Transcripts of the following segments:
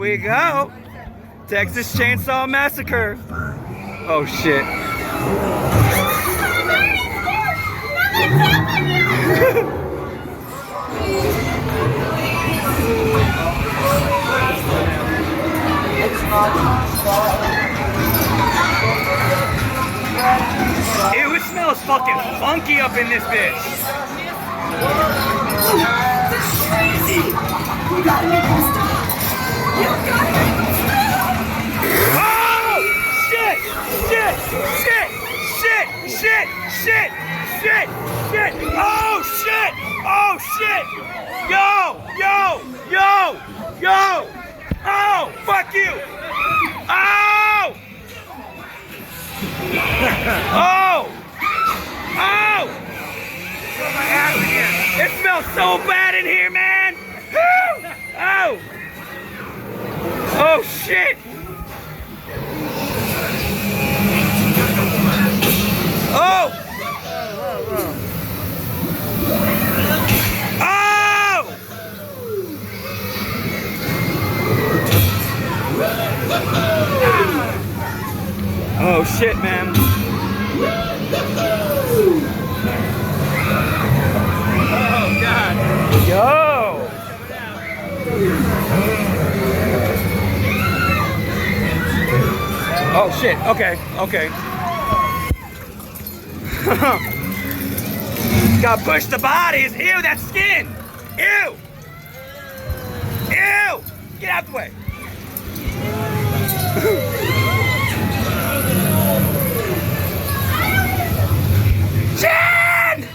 we go. Texas Chainsaw Massacre. Oh shit. Ew, it smells fucking funky up in this bitch. Oh! Shit! Shit! Shit! Shit! Shit! Shit! Shit! Shit! Oh shit! Oh shit! Yo! Yo! Yo! Yo! Oh! Fuck you! Oh! Oh! Oh! It smells so bad in here, man! Oh! Oh shit! Oh! Oh! Oh shit, man. Oh god. Yo! Oh shit, okay, okay. Gotta push the bodies. Ew, that skin! Ew! Ew! Get out the way. Jen!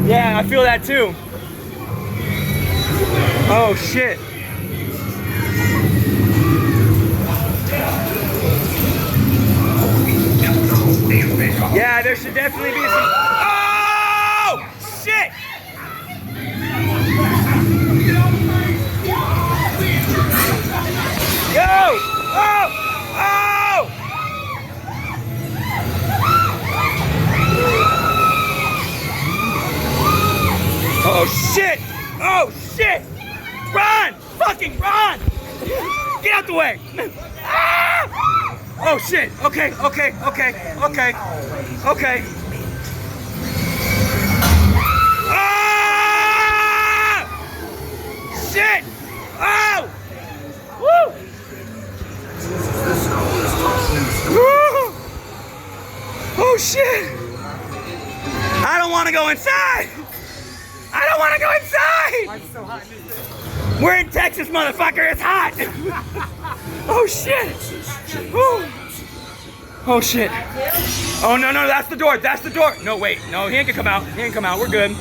Yeah, I feel that too. Oh shit. Yeah, there should definitely be some. Oh shit! Yo! Oh! Oh! Oh shit! Oh shit! Run! Fucking run! Get out the way! Ah! Oh shit! Okay, okay, okay, okay, okay. Ah! Shit! Oh! Woo! Oh shit! I don't want to go inside! I don't want to go inside! Why is it so hot in this? We're in Texas, motherfucker! It's hot! Oh shit! Woo. Oh shit! Oh no, no, that's the door! That's the door! No, wait, no, he ain't gonna come out. He ain't come out. We're good.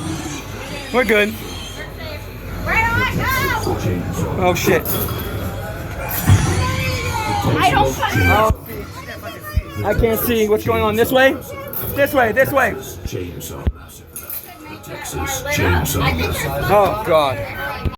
We're good. Oh shit! I don't fucking Oh, I can't see what's going on. This way? This way, this way. Chainsaw Massacre. Texas Chainsaw Massacre. Oh god.